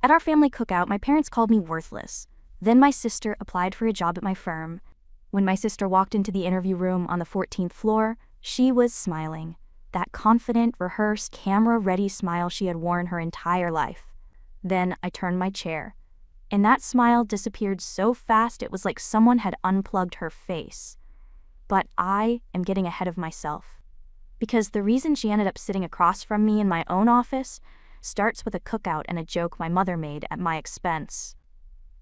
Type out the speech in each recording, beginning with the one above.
At our family cookout, my parents called me worthless. Then my sister applied for a job at my firm. When my sister walked into the interview room on the 14th floor, she was smiling. That confident, rehearsed, camera-ready smile she had worn her entire life. Then I turned my chair, and that smile disappeared so fast it was like someone had unplugged her face. But I am getting ahead of myself. Because the reason she ended up sitting across from me in my own office starts with a cookout and a joke my mother made at my expense.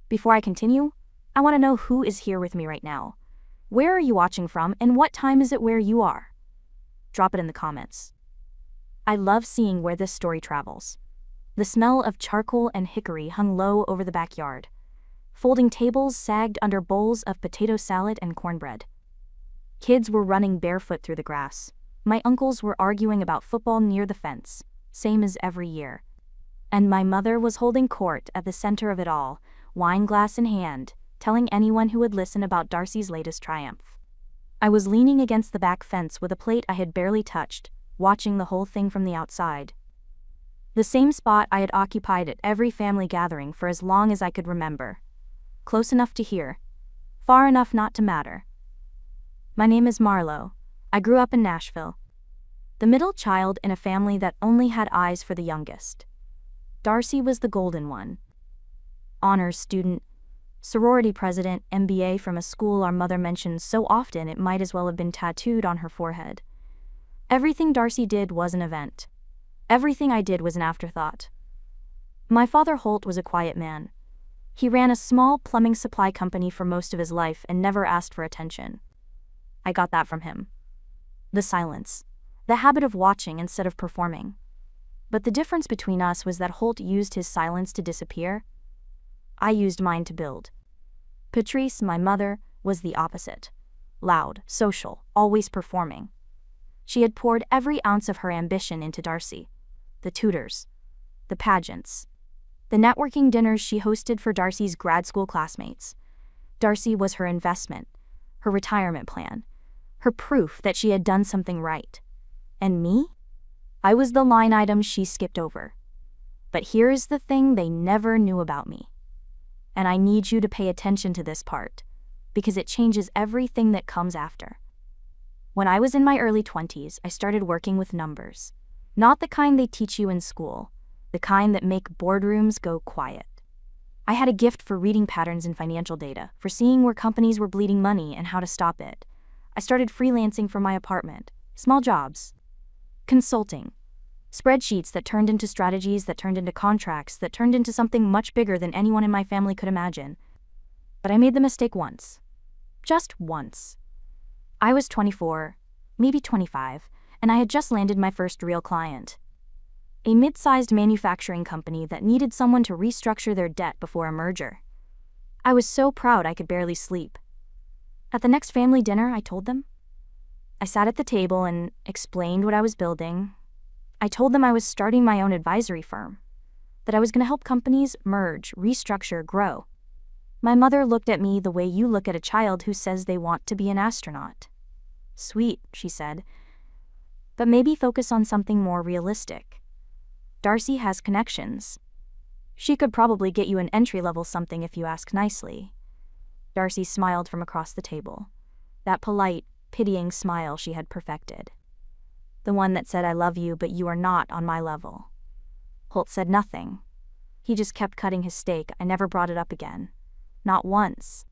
Before I continue, I want to know who is here with me right now. Where are you watching from, and what time is it where you are? Drop it in the comments. I love seeing where this story travels. The smell of charcoal and hickory hung low over the backyard. Folding tables sagged under bowls of potato salad and cornbread. Kids were running barefoot through the grass. My uncles were arguing about football near the fence, same as every year. And my mother was holding court at the center of it all, wine glass in hand, telling anyone who would listen about Darcy's latest triumph. I was leaning against the back fence with a plate I had barely touched, watching the whole thing from the outside. The same spot I had occupied at every family gathering for as long as I could remember. Close enough to hear, far enough not to matter. My name is Marlowe. I grew up in Nashville. The middle child in a family that only had eyes for the youngest. Darcy was the golden one. Honors student, sorority president, MBA from a school our mother mentioned so often it might as well have been tattooed on her forehead. Everything Darcy did was an event. Everything I did was an afterthought. My father Holt was a quiet man. He ran a small plumbing supply company for most of his life and never asked for attention. I got that from him. The silence. The habit of watching instead of performing. But the difference between us was that Holt used his silence to disappear. I used mine to build. Patrice, my mother, was the opposite. Loud, social, always performing. She had poured every ounce of her ambition into Darcy. The tutors. The pageants. The networking dinners she hosted for Darcy's grad school classmates. Darcy was her investment, her retirement plan, her proof that she had done something right. And me? I was the line item she skipped over. But here is the thing they never knew about me. And I need you to pay attention to this part, because it changes everything that comes after. When I was in my early 20s, I started working with numbers. Not the kind they teach you in school, the kind that make boardrooms go quiet. I had a gift for reading patterns in financial data, for seeing where companies were bleeding money and how to stop it. I started freelancing from my apartment, small jobs. Consulting. Spreadsheets that turned into strategies, that turned into contracts, that turned into something much bigger than anyone in my family could imagine. But I made the mistake once. Just once. I was 24, maybe 25, and I had just landed my first real client. A mid-sized manufacturing company that needed someone to restructure their debt before a merger. I was so proud I could barely sleep. At the next family dinner, I told them. I sat at the table and explained what I was building. I told them I was starting my own advisory firm, that I was going to help companies merge, restructure, grow. My mother looked at me the way you look at a child who says they want to be an astronaut. Sweet, she said, but maybe focus on something more realistic. Darcy has connections. She could probably get you an entry-level something if you ask nicely. Darcy smiled from across the table. That polite, pitying smile she had perfected. The one that said, I love you, but you are not on my level. Holt said nothing. He just kept cutting his steak. I never brought it up again. Not once.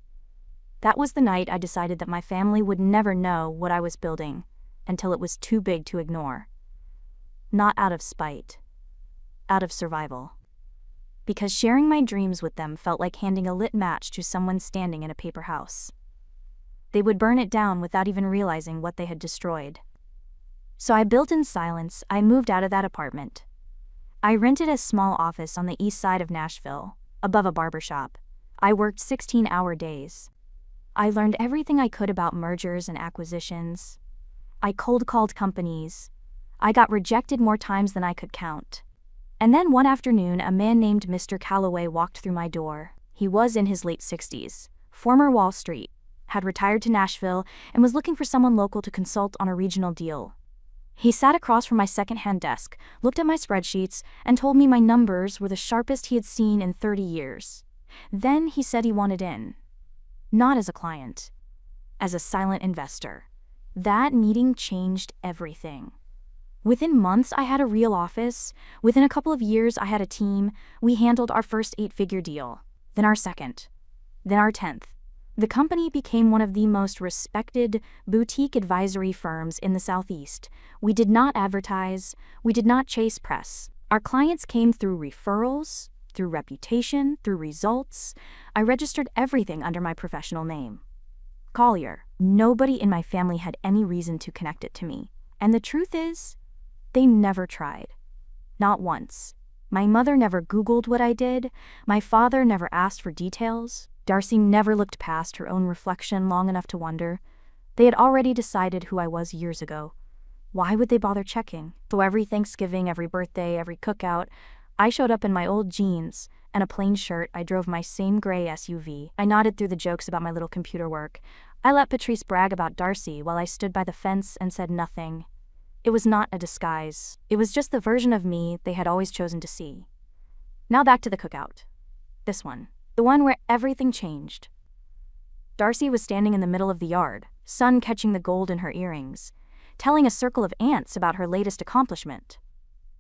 That was the night I decided that my family would never know what I was building until it was too big to ignore. Not out of spite. Out of survival. Because sharing my dreams with them felt like handing a lit match to someone standing in a paper house. They would burn it down without even realizing what they had destroyed. So I built in silence. I moved out of that apartment. I rented a small office on the east side of Nashville, above a barbershop. I worked 16-hour days. I learned everything I could about mergers and acquisitions. I cold-called companies. I got rejected more times than I could count. And then one afternoon, a man named Mr. Calloway walked through my door. He was in his late 60s, former Wall Street, had retired to Nashville, and was looking for someone local to consult on a regional deal. He sat across from my second-hand desk, looked at my spreadsheets, and told me my numbers were the sharpest he had seen in 30 years. Then he said he wanted in. Not as a client. As a silent investor. That meeting changed everything. Within months, I had a real office. Within a couple of years, I had a team. We handled our first 8-figure deal. Then our second. Then our 10th. The company became one of the most respected boutique advisory firms in the Southeast. We did not advertise. We did not chase press. Our clients came through referrals, through reputation, through results. I registered everything under my professional name. Collier. Nobody in my family had any reason to connect it to me. And the truth is, they never tried. Not once. My mother never Googled what I did. My father never asked for details. Darcy never looked past her own reflection long enough to wonder. They had already decided who I was years ago. Why would they bother checking? So every Thanksgiving, every birthday, every cookout, I showed up in my old jeans and a plain shirt. I drove my same gray SUV. I nodded through the jokes about my little computer work. I let Patrice brag about Darcy while I stood by the fence and said nothing. It was not a disguise. It was just the version of me they had always chosen to see. Now back to the cookout. This one. The one where everything changed. Darcy was standing in the middle of the yard, sun catching the gold in her earrings, telling a circle of ants about her latest accomplishment.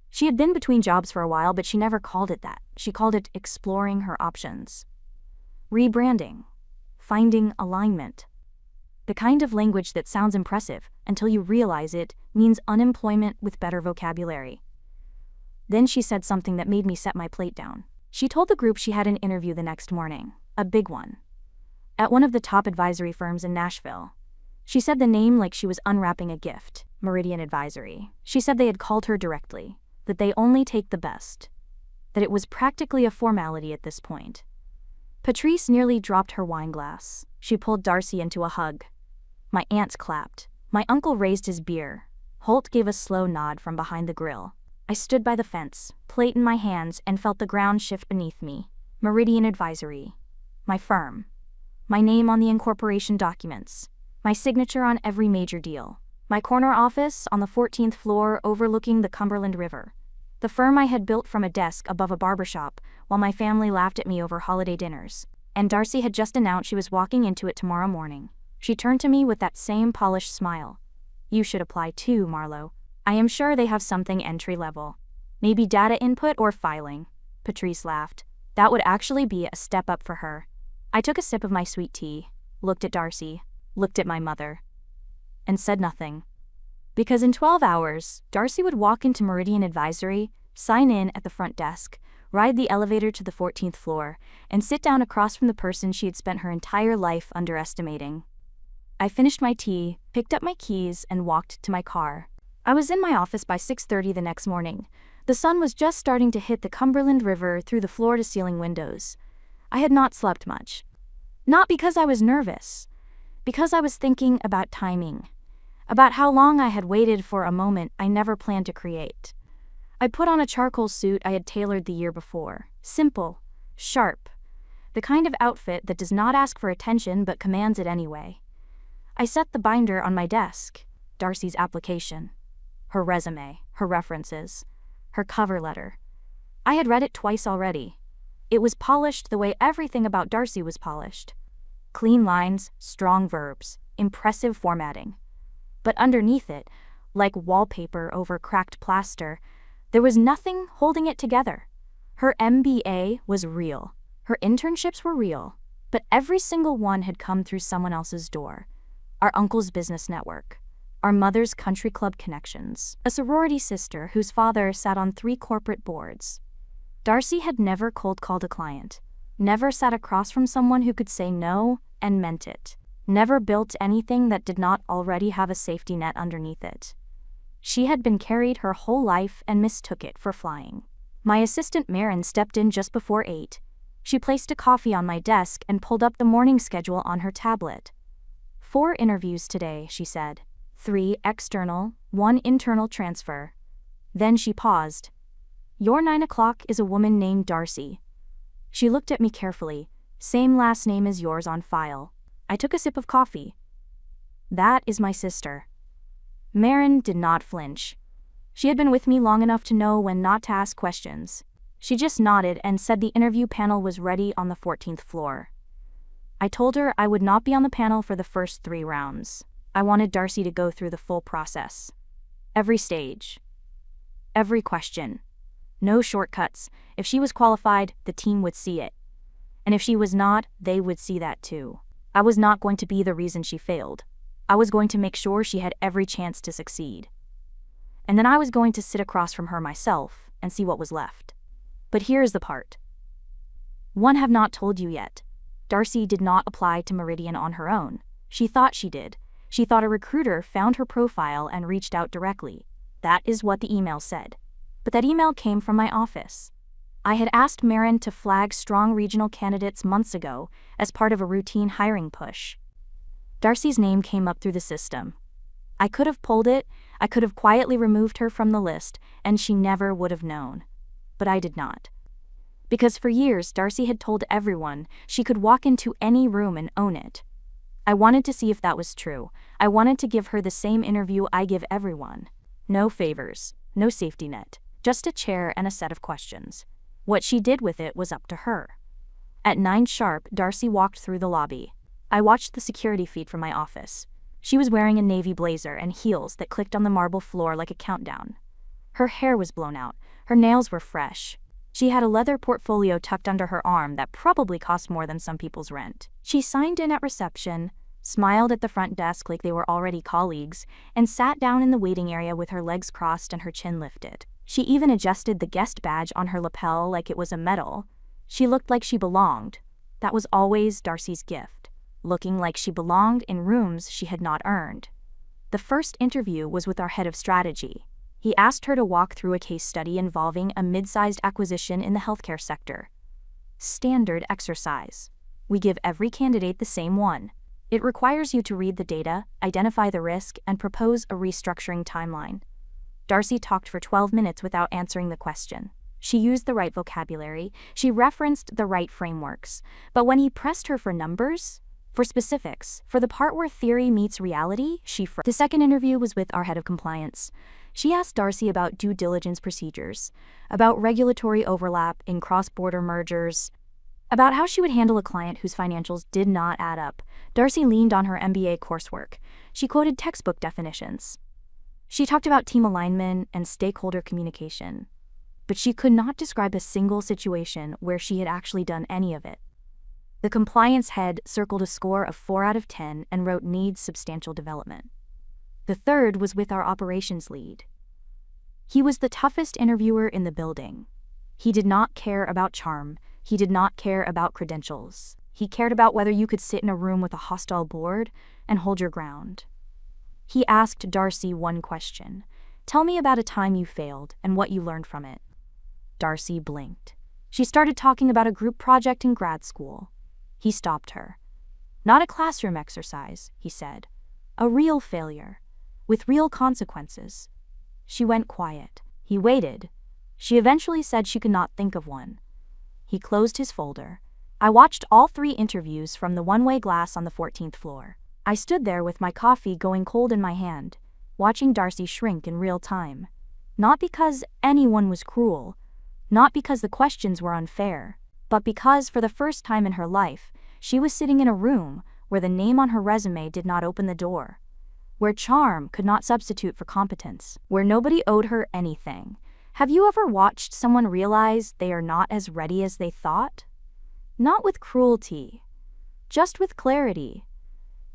She had been between jobs for a while, but she never called it that. She called it exploring her options. Rebranding. Finding alignment. The kind of language that sounds impressive until you realize it means unemployment with better vocabulary. Then she said something that made me set my plate down. She told the group she had an interview the next morning, a big one, at one of the top advisory firms in Nashville. She said the name like she was unwrapping a gift, Meridian Advisory. She said they had called her directly, that they only take the best, that it was practically a formality at this point. Patrice nearly dropped her wine glass. She pulled Darcy into a hug. My aunts clapped. My uncle raised his beer. Holt gave a slow nod from behind the grill. I stood by the fence, plate in my hands, and felt the ground shift beneath me. Meridian Advisory. My firm. My name on the incorporation documents. My signature on every major deal. My corner office on the 14th floor overlooking the Cumberland River. The firm I had built from a desk above a barbershop while my family laughed at me over holiday dinners. And Darcy had just announced she was walking into it tomorrow morning. She turned to me with that same polished smile. You should apply too, Marlowe. I am sure they have something entry-level. Maybe data input or filing. Patrice laughed. That would actually be a step up for her. I took a sip of my sweet tea, looked at Darcy, looked at my mother, and said nothing. Because in 12 hours, Darcy would walk into Meridian Advisory, sign in at the front desk, ride the elevator to the 14th floor, and sit down across from the person she had spent her entire life underestimating. I finished my tea, picked up my keys, and walked to my car. I was in my office by 6:30 the next morning. The sun was just starting to hit the Cumberland River through the floor-to-ceiling windows. I had not slept much. Not because I was nervous, because I was thinking about timing, about how long I had waited for a moment I never planned to create. I put on a charcoal suit I had tailored the year before. Simple, sharp, the kind of outfit that does not ask for attention but commands it anyway. I set the binder on my desk, Darcy's application. Her resume, her references, her cover letter. I had read it twice already. It was polished the way everything about Darcy was polished. Clean lines, strong verbs, impressive formatting. But underneath it, like wallpaper over cracked plaster, there was nothing holding it together. Her MBA was real. Her internships were real. But every single one had come through someone else's door. Our uncle's business network. Our mother's country club connections, a sorority sister whose father sat on 3 corporate boards. Darcy had never cold called a client, never sat across from someone who could say no and meant it, never built anything that did not already have a safety net underneath it. She had been carried her whole life and mistook it for flying. My assistant Marin stepped in just before 8. She placed a coffee on my desk and pulled up the morning schedule on her tablet. 4 interviews today, she said. 3 external, 1 internal transfer. Then she paused. Your 9 o'clock is a woman named Darcy. She looked at me carefully. Same last name as yours on file. I took a sip of coffee. That is my sister. Marin did not flinch. She had been with me long enough to know when not to ask questions. She just nodded and said the interview panel was ready on the 14th floor. I told her I would not be on the panel for the first 3 rounds. I wanted Darcy to go through the full process. Every stage. Every question. No shortcuts. If she was qualified, the team would see it. And if she was not, they would see that too. I was not going to be the reason she failed. I was going to make sure she had every chance to succeed. And then I was going to sit across from her myself and see what was left. But here's the part. One have not told you yet. Darcy did not apply to Meridian on her own. She thought she did. She thought a recruiter found her profile and reached out directly. That is what the email said. But that email came from my office. I had asked Marin to flag strong regional candidates months ago as part of a routine hiring push. Darcy's name came up through the system. I could have pulled it, I could have quietly removed her from the list, and she never would have known. But I did not. Because for years, Darcy had told everyone she could walk into any room and own it. I wanted to see if that was true. I wanted to give her the same interview I give everyone. No favors, no safety net, just a chair and a set of questions. What she did with it was up to her. At 9 sharp, Darcy walked through the lobby. I watched the security feed from my office. She was wearing a navy blazer and heels that clicked on the marble floor like a countdown. Her hair was blown out. Her nails were fresh. She had a leather portfolio tucked under her arm that probably cost more than some people's rent. She signed in at reception, smiled at the front desk like they were already colleagues, and sat down in the waiting area with her legs crossed and her chin lifted. She even adjusted the guest badge on her lapel like it was a medal. She looked like she belonged. That was always Darcy's gift, looking like she belonged in rooms she had not earned. The first interview was with our head of strategy. He asked her to walk through a case study involving a mid-sized acquisition in the healthcare sector. Standard exercise. We give every candidate the same one. It requires you to read the data, identify the risk, and propose a restructuring timeline. Darcy talked for 12 minutes without answering the question. She used the right vocabulary, she referenced the right frameworks, but when he pressed her for numbers, for specifics, for the part where theory meets reality, she froze. The second interview was with our head of compliance. She asked Darcy about due diligence procedures, about regulatory overlap in cross-border mergers, about how she would handle a client whose financials did not add up. Darcy leaned on her MBA coursework. She quoted textbook definitions. She talked about team alignment and stakeholder communication, but she could not describe a single situation where she had actually done any of it. The compliance head circled a score of 4 out of 10 and wrote needs substantial development. The third was with our operations lead. He was the toughest interviewer in the building. He did not care about charm. He did not care about credentials. He cared about whether you could sit in a room with a hostile board and hold your ground. He asked Darcy one question. Tell me about a time you failed and what you learned from it. Darcy blinked. She started talking about a group project in grad school. He stopped her. Not a classroom exercise, he said. A real failure, with real consequences. She went quiet. He waited. She eventually said she could not think of one. He closed his folder. I watched all 3 interviews from the one-way glass on the 14th floor. I stood there with my coffee going cold in my hand, watching Darcy shrink in real time. Not because anyone was cruel, not because the questions were unfair, but because for the first time in her life, she was sitting in a room where the name on her resume did not open the door, where charm could not substitute for competence, where nobody owed her anything. Have you ever watched someone realize they are not as ready as they thought? Not with cruelty, just with clarity.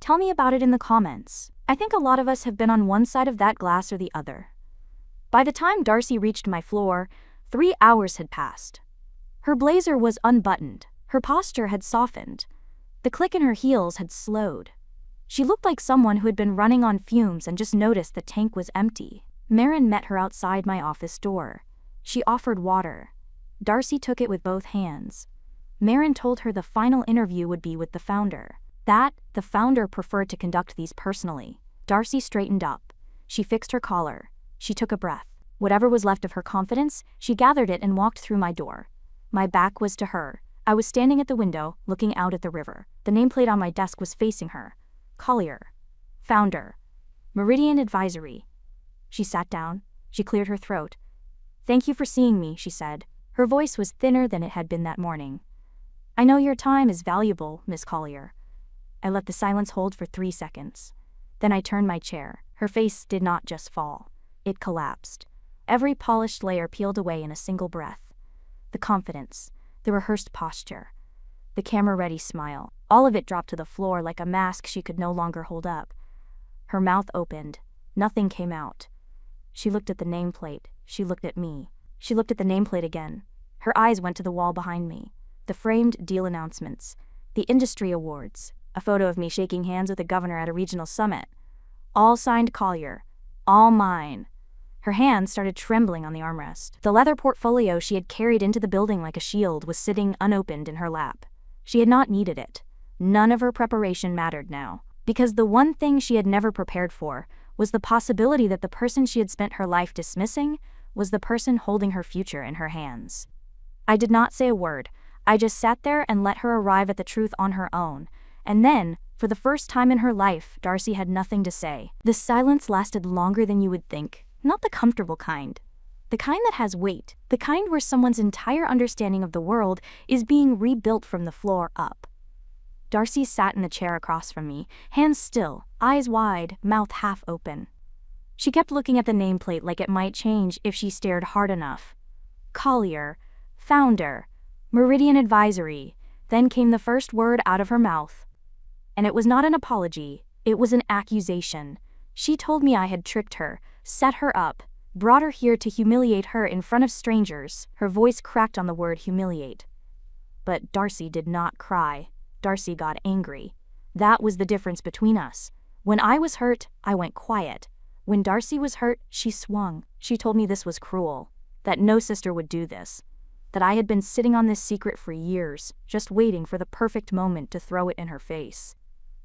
Tell me about it in the comments. I think a lot of us have been on one side of that glass or the other. By the time Darcy reached my floor, 3 hours had passed. Her blazer was unbuttoned. Her posture had softened. The click in her heels had slowed. She looked like someone who had been running on fumes and just noticed the tank was empty. Marin met her outside my office door. She offered water. Darcy took it with both hands. Marin told her the final interview would be with the founder. That the founder preferred to conduct these personally. Darcy straightened up. She fixed her collar. She took a breath. Whatever was left of her confidence, she gathered it and walked through my door. My back was to her. I was standing at the window, looking out at the river. The nameplate on my desk was facing her. Collier. Founder. Meridian Advisory. She sat down. She cleared her throat. "Thank you for seeing me," she said. Her voice was thinner than it had been that morning. "I know your time is valuable, Miss Collier." I let the silence hold for 3 seconds. Then I turned my chair. Her face did not just fall. It collapsed. Every polished layer peeled away in a single breath. The confidence, the rehearsed posture, the camera-ready smile, all of it dropped to the floor like a mask she could no longer hold up. Her mouth opened. Nothing came out. She looked at the nameplate. She looked at me. She looked at the nameplate again. Her eyes went to the wall behind me. The framed deal announcements. The industry awards. A photo of me shaking hands with the governor at a regional summit. All signed Collier. All mine. Her hands started trembling on the armrest. The leather portfolio she had carried into the building like a shield was sitting unopened in her lap. She had not needed it. None of her preparation mattered now. Because the one thing she had never prepared for was the possibility that the person she had spent her life dismissing was the person holding her future in her hands. I did not say a word. I just sat there and let her arrive at the truth on her own. And then, for the first time in her life, Darcy had nothing to say. The silence lasted longer than you would think. Not the comfortable kind. The kind that has weight. The kind where someone's entire understanding of the world is being rebuilt from the floor up. Darcy sat in the chair across from me, hands still, eyes wide, mouth half open. She kept looking at the nameplate like it might change if she stared hard enough. Collier, founder, Meridian Advisory. Then came the first word out of her mouth. And it was not an apology, it was an accusation. She told me I had tricked her, set her up, brought her here to humiliate her in front of strangers. Her voice cracked on the word humiliate. But Darcy did not cry. Darcy got angry. That was the difference between us. When I was hurt, I went quiet. When Darcy was hurt, she swung. She told me this was cruel, that no sister would do this, that I had been sitting on this secret for years, just waiting for the perfect moment to throw it in her face.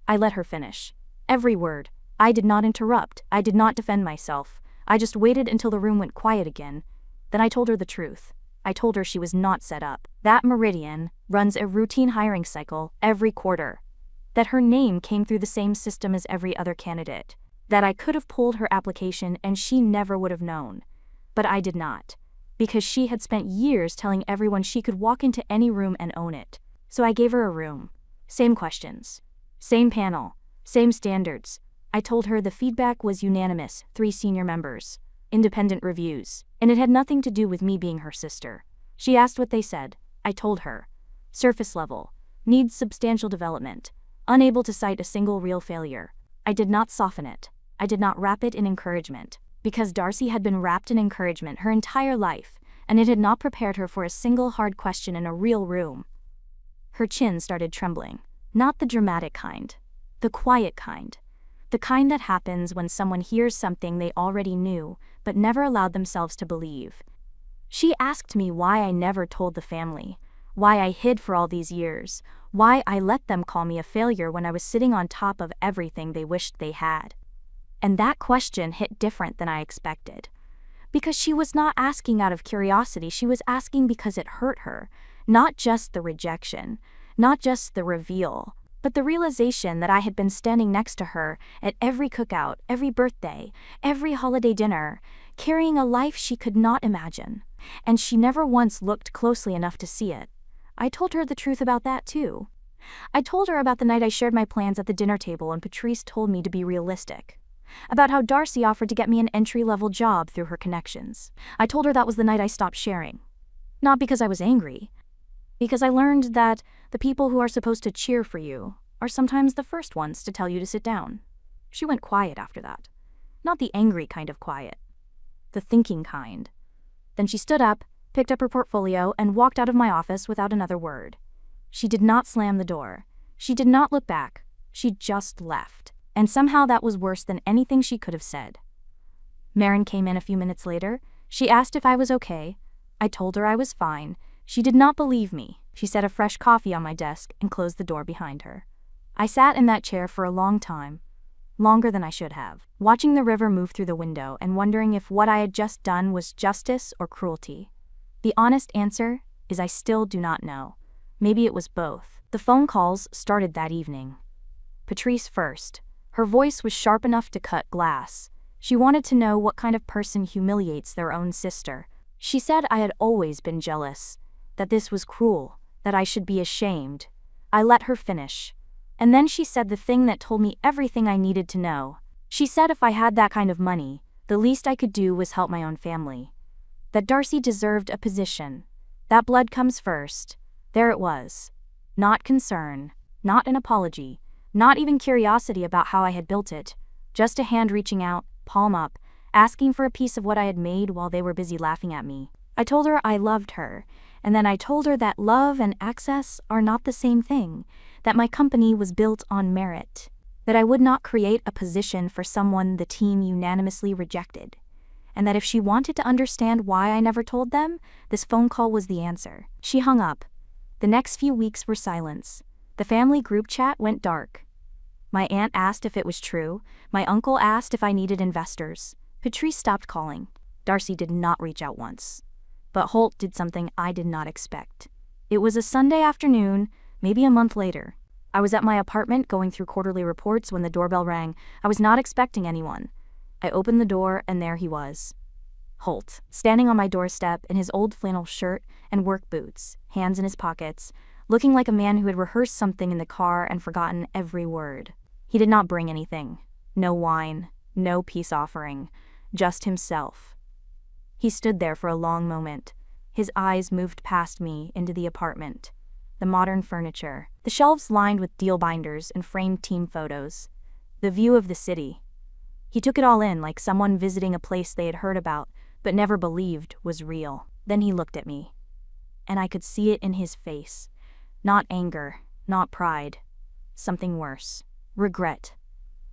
I let her finish. Every word. I did not interrupt. I did not defend myself. I just waited until the room went quiet again. Then I told her the truth. I told her she was not set up. That Meridian runs a routine hiring cycle every quarter. That her name came through the same system as every other candidate. That I could have pulled her application and she never would have known. But I did not. Because she had spent years telling everyone she could walk into any room and own it. So I gave her a room. Same questions. Same panel. Same standards. I told her the feedback was unanimous, 3 senior members. Independent reviews. And it had nothing to do with me being her sister. She asked what they said. I told her. Surface level. Needs substantial development. Unable to cite a single real failure. I did not soften it. I did not wrap it in encouragement. Because Darcy had been wrapped in encouragement her entire life, and it had not prepared her for a single hard question in a real room. Her chin started trembling. Not the dramatic kind. The quiet kind. The kind that happens when someone hears something they already knew, but never allowed themselves to believe. She asked me why I never told the family, why I hid for all these years, why I let them call me a failure when I was sitting on top of everything they wished they had. And that question hit different than I expected. Because she was not asking out of curiosity, she was asking because it hurt her. Not just the rejection, not just the reveal, but the realization that I had been standing next to her at every cookout, every birthday, every holiday dinner, carrying a life she could not imagine. And she never once looked closely enough to see it. I told her the truth about that too. I told her about the night I shared my plans at the dinner table and Patrice told me to be realistic. About how Darcy offered to get me an entry-level job through her connections. I told her that was the night I stopped sharing. Not because I was angry. Because I learned that the people who are supposed to cheer for you are sometimes the first ones to tell you to sit down. She went quiet after that. Not the angry kind of quiet. The thinking kind. Then she stood up, picked up her portfolio, and walked out of my office without another word. She did not slam the door. She did not look back. She just left. And somehow that was worse than anything she could have said. Marin came in a few minutes later. She asked if I was okay. I told her I was fine. She did not believe me. She set a fresh coffee on my desk and closed the door behind her. I sat in that chair for a long time. Longer than I should have. Watching the river move through the window and wondering if what I had just done was justice or cruelty. The honest answer is I still do not know. Maybe it was both. The phone calls started that evening. Patrice first. Her voice was sharp enough to cut glass. She wanted to know what kind of person humiliates their own sister. She said I had always been jealous, that this was cruel, that I should be ashamed. I let her finish. And then she said the thing that told me everything I needed to know. She said if I had that kind of money, the least I could do was help my own family. That Darcy deserved a position. That blood comes first. There it was. Not concern, not an apology, not even curiosity about how I had built it. Just a hand reaching out, palm up, asking for a piece of what I had made while they were busy laughing at me. I told her I loved her, and then I told her that love and access are not the same thing, that my company was built on merit, that I would not create a position for someone the team unanimously rejected, and that if she wanted to understand why I never told them, this phone call was the answer. She hung up. The next few weeks were silence. The family group chat went dark. My aunt asked if it was true. My uncle asked if I needed investors. Patrice stopped calling. Darcy did not reach out once. But Holt did something I did not expect. It was a Sunday afternoon, maybe a month later. I was at my apartment going through quarterly reports when the doorbell rang. I was not expecting anyone. I opened the door and there he was. Holt, standing on my doorstep in his old flannel shirt and work boots, hands in his pockets, looking like a man who had rehearsed something in the car and forgotten every word. He did not bring anything. No wine, no peace offering, just himself. He stood there for a long moment. His eyes moved past me into the apartment. The modern furniture, the shelves lined with deal binders and framed team photos, the view of the city. He took it all in like someone visiting a place they had heard about but never believed was real. Then he looked at me, and I could see it in his face. Not anger, not pride. Something worse. Regret.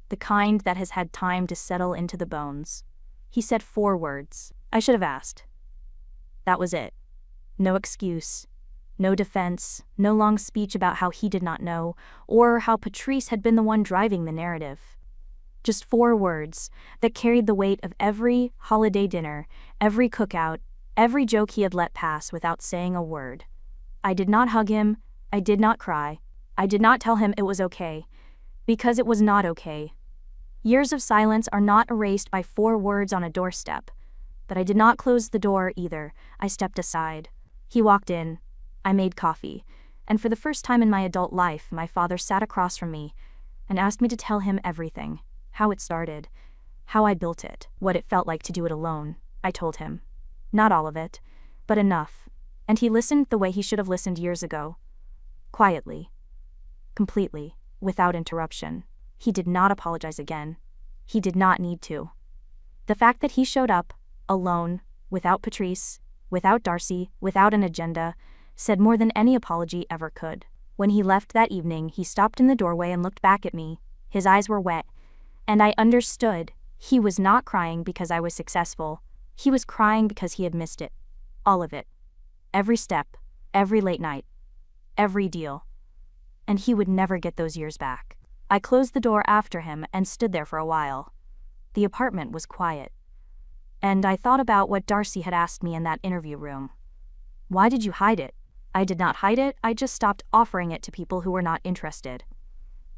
The kind that has had time to settle into the bones. He said 4 words. I should have asked. That was it. No excuse. No defense, no long speech about how he did not know, or how Patrice had been the one driving the narrative. Just 4 words that carried the weight of every holiday dinner, every cookout, every joke he had let pass without saying a word. I did not hug him, I did not cry, I did not tell him it was okay, because it was not okay. Years of silence are not erased by 4 words on a doorstep. But I did not close the door either. I stepped aside. He walked in. I made coffee, and for the first time in my adult life, my father sat across from me and asked me to tell him everything. How it started, how I built it, what it felt like to do it alone. I told him. Not all of it, but enough. And he listened the way he should have listened years ago. Quietly. Completely, without interruption. He did not apologize again. He did not need to. The fact that he showed up, alone, without Patrice, without Darcy, without an agenda, said more than any apology ever could. When he left that evening, he stopped in the doorway and looked back at me. His eyes were wet, and I understood. He was not crying because I was successful. He was crying because he had missed it. All of it. Every step, every late night, every deal. And he would never get those years back. I closed the door after him and stood there for a while. The apartment was quiet. And I thought about what Darcy had asked me in that interview room. Why did you hide it? I did not hide it, I just stopped offering it to people who were not interested.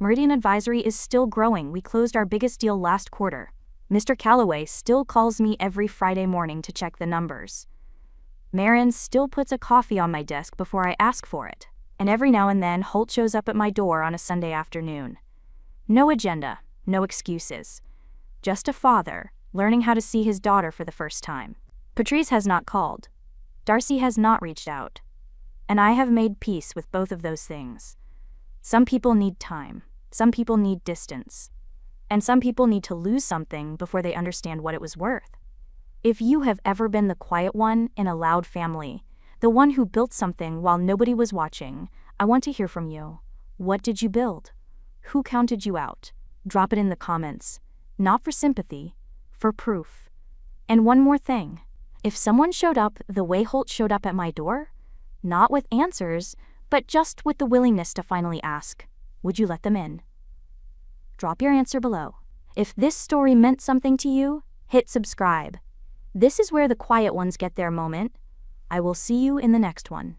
Meridian Advisory is still growing. We closed our biggest deal last quarter. Mr. Calloway still calls me every Friday morning to check the numbers. Marin still puts a coffee on my desk before I ask for it. And every now and then Holt shows up at my door on a Sunday afternoon. No agenda, no excuses. Just a father, learning how to see his daughter for the first time. Patrice has not called. Darcy has not reached out. And I have made peace with both of those things. Some people need time. Some people need distance. And some people need to lose something before they understand what it was worth. If you have ever been the quiet one in a loud family, the one who built something while nobody was watching, I want to hear from you. What did you build? Who counted you out? Drop it in the comments. Not for sympathy, for proof. And one more thing. If someone showed up the way Holt showed up at my door, not with answers, but just with the willingness to finally ask, would you let them in? Drop your answer below. If this story meant something to you, hit subscribe. This is where the quiet ones get their moment. I will see you in the next one.